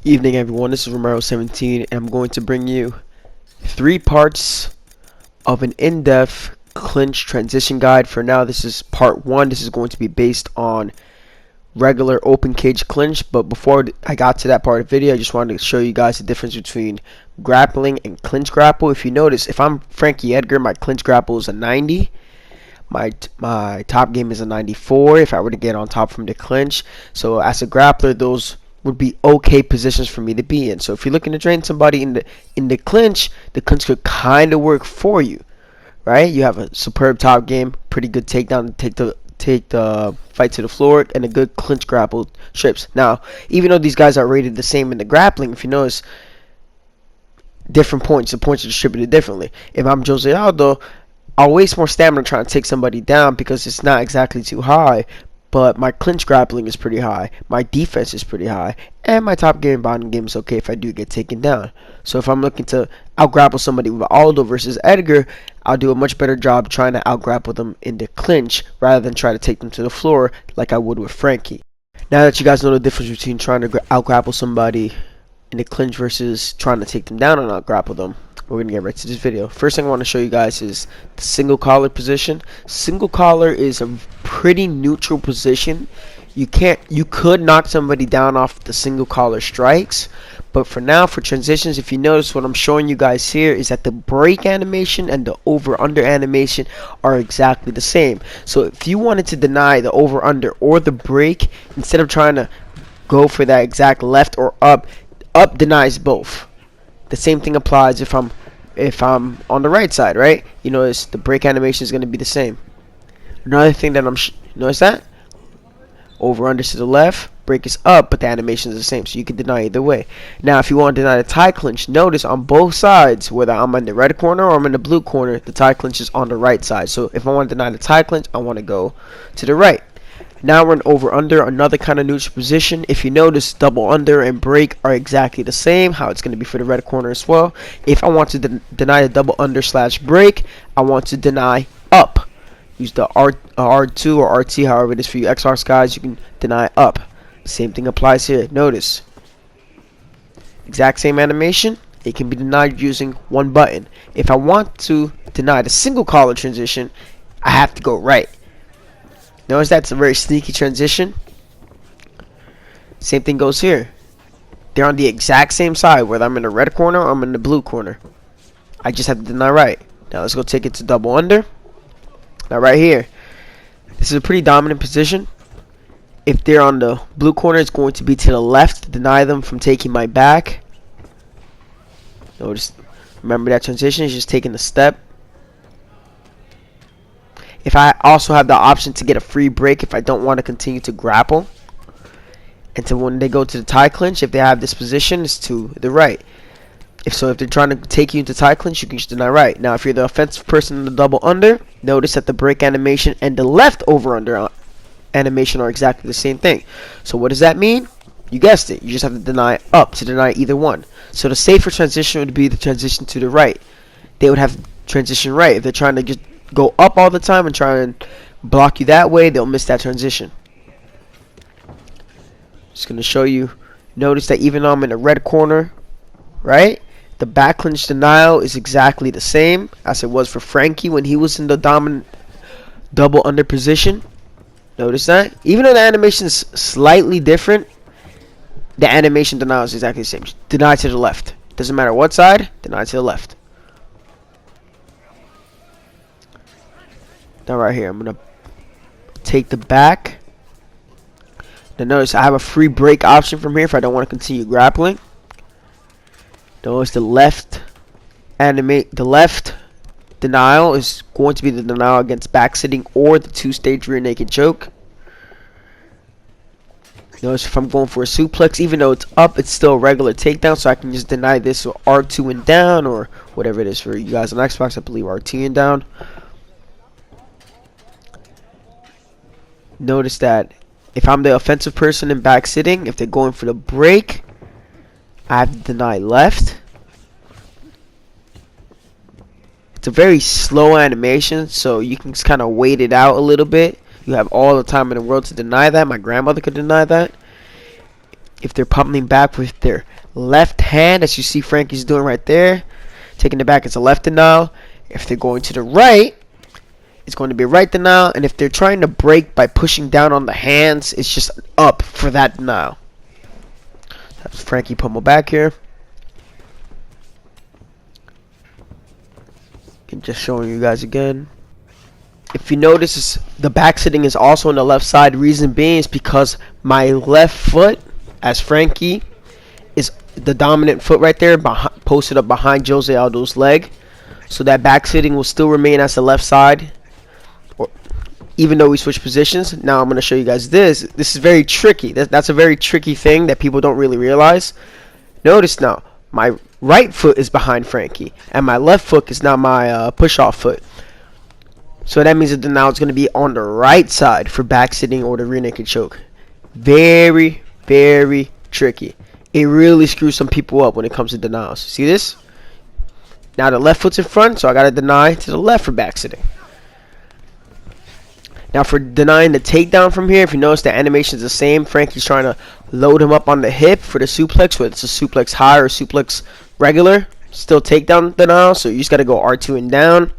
Evening everyone, this is Romero17 and I'm going to bring you 3 parts of an in-depth clinch transition guide. For now, this is part 1. This is going to be based on regular open cage clinch, but before I got to that part of the video, I just wanted to show you guys the difference between grappling and clinch grapple. If you notice, if I'm Frankie Edgar, my clinch grapple is a 90. My top game is a 94 if I were to get on top from the clinch. So as a grappler, those would be okay positions for me to be in. So if you're looking to train somebody in the clinch could kind of work for you, right? You have a superb top game, pretty good takedown to take the fight to the floor, and a good clinch grapple strips. Now, even though these guys are rated the same in the grappling, if you notice, different points, the points are distributed differently. If I'm Jose Aldo, I'll waste more stamina trying to take somebody down because it's not exactly too high, but my clinch grappling is pretty high, my defense is pretty high, and my top game and bottom game is okay if I do get taken down. So if I'm looking to out-grapple somebody with Aldo versus Edgar, I'll do a much better job trying to out-grapple them in the clinch rather than try to take them to the floor like I would with Frankie. Now that you guys know the difference between trying to out-grapple somebody in the clinch versus trying to take them down and out-grapple them, we're going to get right to this video. First thing I want to show you guys is the single collar position. Single collar is a pretty neutral position. You could knock somebody down off the single collar strikes, but for now, for transitions, if you notice, what I'm showing you guys here is that the break animation and the over under animation are exactly the same. So if you wanted to deny the over under or the break, instead of trying to go for that exact left or up denies both. The same thing applies if I'm on the right side, right? You notice the break animation is going to be the same. Another thing that notice that over under to the left, break is up, but the animation is the same, so you can deny either way. Now, if you want to deny the tie clinch, notice on both sides, whether I'm in the red corner or I'm in the blue corner, the tie clinch is on the right side. So if I want to deny the tie clinch, I want to go to the right. Now we're in over under, another kind of neutral position. If you notice, double under and break are exactly the same, how it's going to be for the red corner as well. If I want to deny the double under / break, I want to deny up. Use the R2 or RT, however it is for you XR guys, you can deny up. Same thing applies here. Notice, exact same animation, it can be denied using one button. If I want to deny the single collar transition, I have to go right. Notice that's a very sneaky transition. Same thing goes here. They're on the exact same side, whether I'm in the red corner or I'm in the blue corner. I just have to deny right. Now let's go take it to double under. Now right here, this is a pretty dominant position. If they're on the blue corner, it's going to be to the left to deny them from taking my back. Notice, remember that transition is just taking a step. If I also have the option to get a free break if I don't want to continue to grapple. And so when they go to the tie clinch, if they have this position, it's to the right. If they're trying to take you into tie clinch, you can just deny right. Now if you're the offensive person in the double under, notice that the break animation and the left over under animation are exactly the same thing. So what does that mean? You guessed it. You just have to deny up to deny either one. So the safer transition would be the transition to the right. They would have transition right. If they're trying to just go up all the time and try and block you that way, they'll miss that transition. Just going to show you. Notice that even though I'm in the red corner, right, the back clinch denial is exactly the same as it was for Frankie when he was in the dominant double under position. Notice that even though the animation is slightly different, the animation denial is exactly the same. Deny to the left. Doesn't matter what side, deny to the left. Now right here, I'm going to take the back. Now notice I have a free break option from here if I don't want to continue grappling. Notice the left denial is going to be the denial against back sitting or the 2-stage rear naked choke. Notice if I'm going for a suplex, even though it's up, it's still a regular takedown, so I can just deny this with R2 and down or whatever it is for you guys on Xbox. I believe RT and down. Notice that if I'm the offensive person in back sitting, if they're going for the break, I have to deny left. It's a very slow animation, so you can just kind of wait it out a little bit. You have all the time in the world to deny that. My grandmother could deny that. if they're pummeling back with their left hand, as you see Frankie's doing right there, taking it back, it's a left denial. If they're going to the right, it's going to be a right denial. And if they're trying to break by pushing down on the hands, it's just up for that denial. That's Frankie pummel back here. And just showing you guys again. If you notice, the back sitting is also on the left side. Reason being is because my left foot, as Frankie, is the dominant foot right there, posted up behind Jose Aldo's leg. So that back sitting will still remain as the left side, even though we switch positions. Now I'm going to show you guys this. This is very tricky. That's a very tricky thing that people don't really realize. Notice now, my right foot is behind Frankie, and my left foot is now my push-off foot. So that means that now it's going to be on the right side for back sitting or the rear naked choke. Very, very tricky. It really screws some people up when it comes to denials. See this? Now the left foot's in front, so I got to deny to the left for back sitting. Now for denying the takedown from here, if you notice the animation is the same. Frankie's trying to load him up on the hip for the suplex, whether it's a suplex high or suplex regular. Still takedown denial, so you just got to go R2 and down.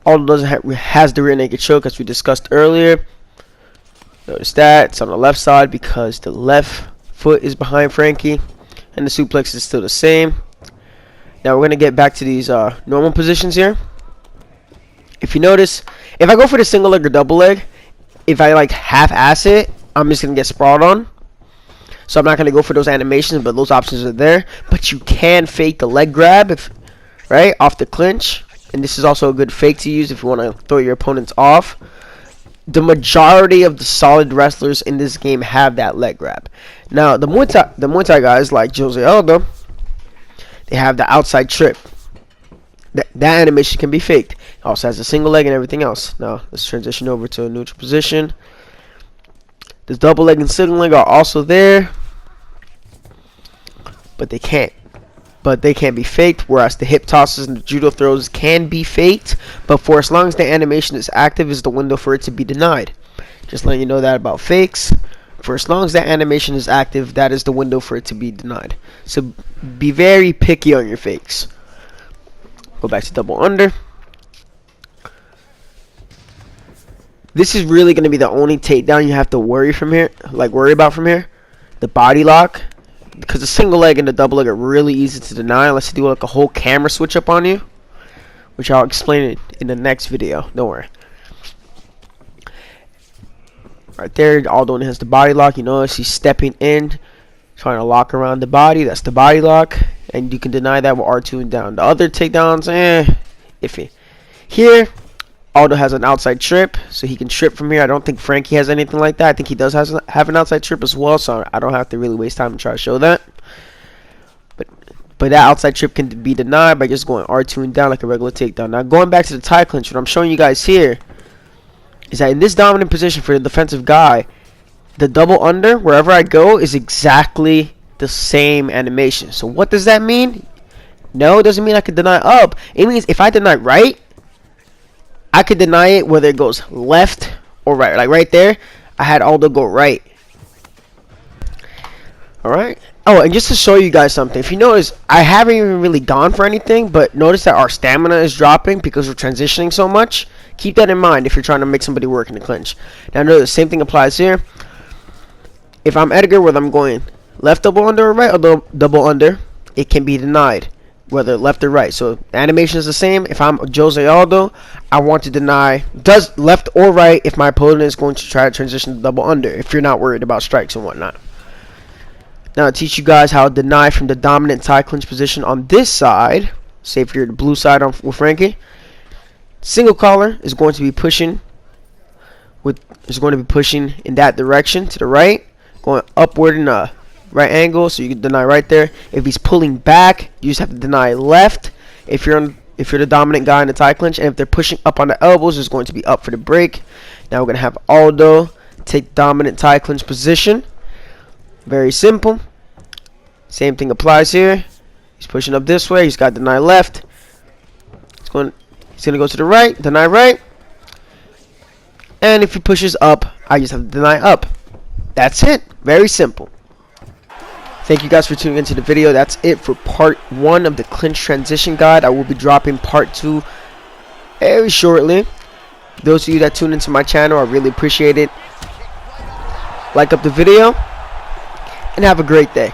Aldo doesn't has the rear naked choke as we discussed earlier. Notice that it's on the left side because the left foot is behind Frankie, and the suplex is still the same. Now we're gonna get back to these normal positions here. If you notice, if I go for the single leg or double leg, if I like half-ass it, I'm just gonna get sprawled on. So I'm not gonna go for those animations, but those options are there. But you can fake the leg grab right off the clinch. And this is also a good fake to use if you want to throw your opponents off. The majority of the solid wrestlers in this game have that leg grab. Now, the Muay Thai guys like Jose Aldo, they have the outside trip. That animation can be faked. It also has a single leg and everything else. Now, let's transition over to a neutral position. The double leg and single leg are also there, but they can't be faked, whereas the hip tosses and the judo throws can be faked, but for as long as the animation is active is the window for it to be denied. Just letting you know that about fakes. For as long as that animation is active, that is the window for it to be denied. So be very picky on your fakes. Go back to double under. This is really going to be the only takedown you have to worry about from here. The body lock. Because the single leg and the double leg are really easy to deny unless you do like a whole camera switch up on you, which I'll explain it in the next video. Don't worry. Right there, Aldo has the body lock. You notice he's stepping in, trying to lock around the body. That's the body lock, and you can deny that with R2 and down. The other takedowns, iffy. Here, Aldo has an outside trip, so he can trip from here. I don't think Frankie has anything like that. I think he does have an outside trip as well, so I don't have to really waste time to try to show that. But that outside trip can be denied by just going R2 and down like a regular takedown. Now, going back to the tie clinch, what I'm showing you guys here is that in this dominant position for the defensive guy, the double under, wherever I go, is exactly the same animation. So what does that mean? No, it doesn't mean I can deny up. It means if I deny right, I could deny it whether it goes left or right. Like right there, I had Aldo go right. Alright. Oh, and just to show you guys something, if you notice, I haven't even really gone for anything, but notice that our stamina is dropping because we're transitioning so much. Keep that in mind if you're trying to make somebody work in the clinch. Now, notice the same thing applies here. If I'm Edgar, whether I'm going left double under or right double under, it can be denied, whether left or right. So the animation is the same. If I'm Jose Aldo, I want to deny does left or right if my opponent is going to try to transition to double under, if you're not worried about strikes and whatnot. Now I'll teach you guys how to deny from the dominant tie clinch position on this side. Say if you're the blue side with Frankie. Single collar is going to be pushing in that direction to the right, going upward in a right angle, so you can deny right there. If he's pulling back, you just have to deny left. If you're the dominant guy in the tie clinch, and if they're pushing up on the elbows, it's going to be up for the break. Now we're gonna have Aldo take dominant tie clinch position. Very simple. Same thing applies here. He's pushing up this way. He's got to deny left. He's going to go to the right, deny right. And if he pushes up, I just have to deny up. That's it. Very simple. Thank you guys for tuning into the video. That's it for part 1 of the clinch transition guide. I will be dropping part 2 very shortly. Those of you that tune into my channel, I really appreciate it. Like up the video and have a great day.